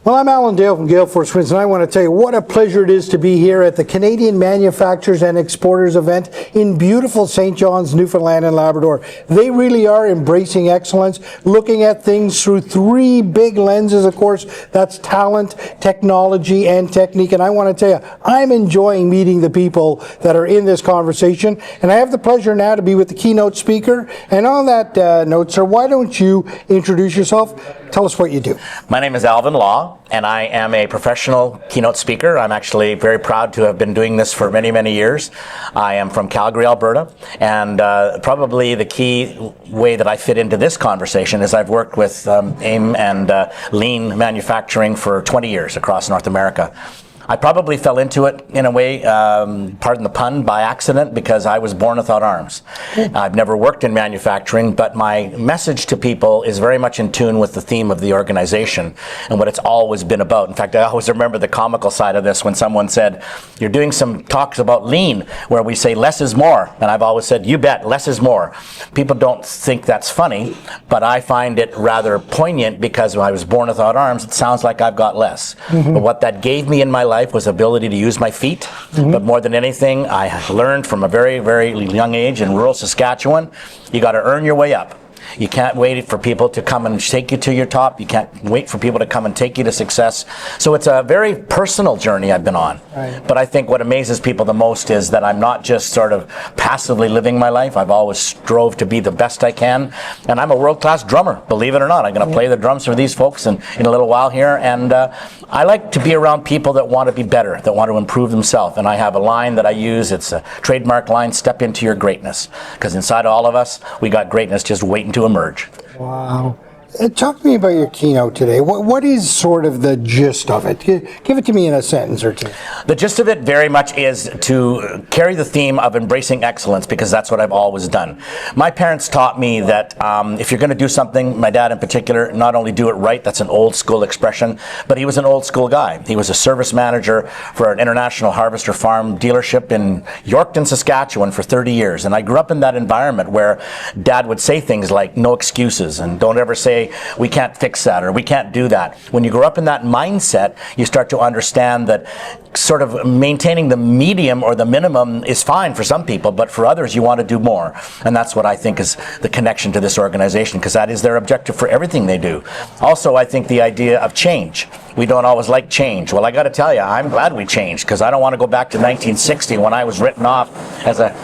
Well, I'm Alan Dale from Gale Force Winds, and I want to tell you what a pleasure it is to be here at the Canadian Manufacturers and Exporters event in beautiful St. John's, Newfoundland and Labrador. They really are embracing excellence, looking at things through three big lenses, of course. That's talent, technology, and technique. And I want to tell you, I'm enjoying meeting the people that are in this conversation. And I have the pleasure now to be with the keynote speaker. And on that note, sir, why don't you introduce yourself? Tell us what you do. My name is Alvin, and I am a professional keynote speaker. I'm actually very proud to have been doing this for many, many years. I am from Calgary, Alberta, and probably the key way that I fit into this conversation is I've worked with AIM and lean manufacturing for 20 years across North America. I probably fell into it in a way, pardon the pun, by accident, because I was born without arms. I've never worked in manufacturing, but my message to people is very much in tune with the theme of the organization and what it's always been about. In fact, I always remember the comical side of this when someone said, you're doing some talks about lean where we say less is more. And I've always said, you bet, less is more. People don't think that's funny, but I find it rather poignant because when I was born without arms, it sounds like I've got less. But what that gave me in my life was ability to use my feet. But more than anything, I learned from a very, very young age in rural Saskatchewan, you got to earn your way up. You can't wait for people to come and take you to your top. You can't wait for people to come and take you to success. So it's a very personal journey I've been on. Right. But I think what amazes people the most is that I'm not just sort of passively living my life. I've always strove to be the best I can. And I'm a world-class drummer, believe it or not. I'm going to play the drums for these folks in a little while here. And I like to be around people that want to be better, that want to improve themselves. And I have a line that I use. It's a trademark line, step into your greatness. Because inside all of us, we got greatness just waiting to emerge. Wow. Talk to me about your keynote today. What is sort of the gist of it? Give it to me in a sentence or two. The gist of it very much is to carry the theme of embracing excellence, because that's what I've always done. My parents taught me that if you're going to do something, my dad in particular, not only do it right, that's an old school expression, but he was an old school guy. He was a service manager for an international harvester farm dealership in Yorkton, Saskatchewan for 30 years. And I grew up in that environment where dad would say things like, no excuses, and don't ever say, we can't fix that or we can't do that. When you grow up in that mindset, you start to understand that sort of maintaining the medium or the minimum is fine for some people, but for others you want to do more. And that's what I think is the connection to this organization, because that is their objective for everything they do. Also, I think the idea of change. We don't always like change. Well, I got to tell you, I'm glad we changed, because I don't want to go back to 1960 when I was written off as a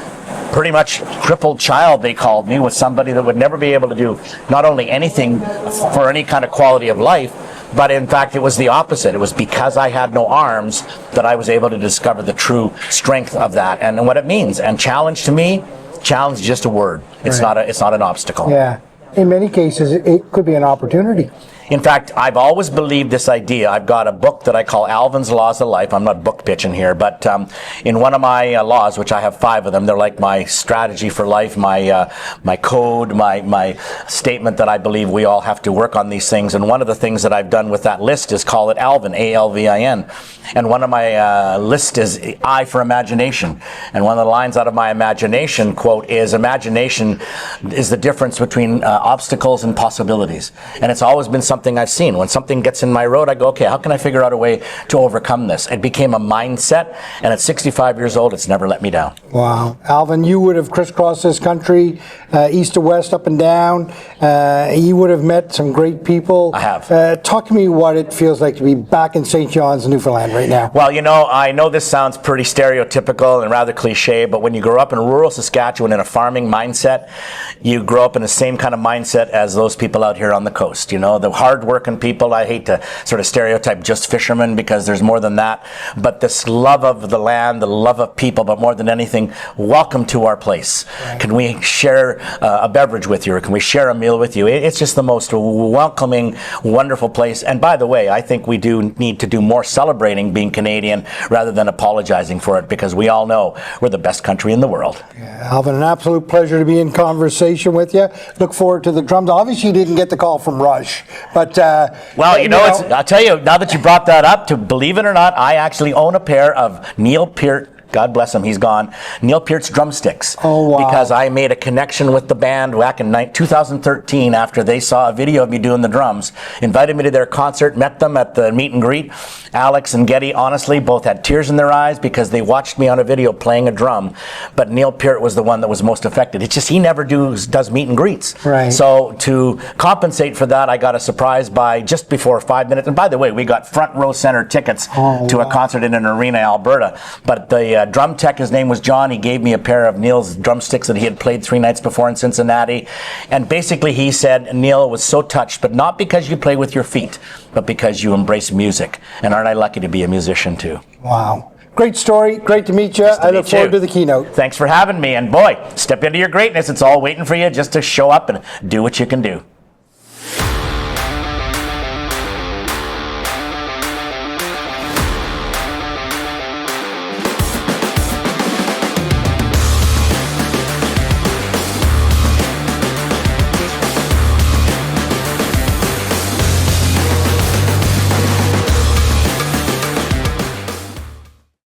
pretty much crippled child, they called me, with somebody that would never be able to do not only anything for any kind of quality of life, but in fact it was the opposite. It was because I had no arms that I was able to discover the true strength of that and what it means. And challenge, to me, challenge is just a word. It's right. It's not an obstacle. Yeah. In many cases, it could be an opportunity. In fact, I've always believed this idea. I've got a book that I call Alvin's Laws of Life. I'm not book pitching here, but in one of my laws, which I have 5 of them, they're like my strategy for life, my code, my statement that I believe we all have to work on these things. And one of the things that I've done with that list is call it Alvin, A-L-V-I-N. And one of my list is I for imagination. And one of the lines out of my imagination quote is, imagination is the difference between obstacles and possibilities. And it's always been something I've seen. When something gets in my road, I go, okay, how can I figure out a way to overcome this? It became a mindset, and at 65 years old, it's never let me down. Wow. Alvin, you would have crisscrossed this country, east to west, up and down. You would have met some great people. I have. Talk to me what it feels like to be back in St. John's, Newfoundland right now. Well, you know, I know this sounds pretty stereotypical and rather cliche, but when you grow up in rural Saskatchewan in a farming mindset, you grow up in the same kind of mindset as those people out here on the coast. You know, the hard-working people. I hate to sort of stereotype just fishermen, because there's more than that. But this love of the land, the love of people, but more than anything, welcome to our place. Right. Can we share a beverage with you, or can we share a meal with you? It's just the most welcoming, wonderful place. And by the way, I think we do need to do more celebrating being Canadian rather than apologizing for it, because we all know we're the best country in the world. Yeah, Alvin, an absolute pleasure to be in conversation with you. Look forward to the drums. Obviously, you didn't get the call from Rush, but well, I'll tell you, now that you brought that up, to believe it or not, I actually own a pair of Neil Peart God bless him, he's gone, Neil Peart's drumsticks. Oh, wow. Because I made a connection with the band back in 2013 after they saw a video of me doing the drums. Invited me to their concert, met them at the meet and greet. Alex and Getty, honestly, both had tears in their eyes because they watched me on a video playing a drum. But Neil Peart was the one that was most affected. It's just he never does meet and greets. Right. So to compensate for that, I got a surprise by just before 5 minutes. And by the way, we got front row center tickets to a concert in an arena in Alberta. But the drum tech, his name was John. He gave me a pair of Neil's drumsticks that he had played 3 nights before in Cincinnati. And basically he said, Neil was so touched, but not because you play with your feet, but because you embrace music. And aren't I lucky to be a musician too? Wow. Great story. Great to meet you. I look forward to the keynote. Thanks for having me. And boy, step into your greatness. It's all waiting for you just to show up and do what you can do.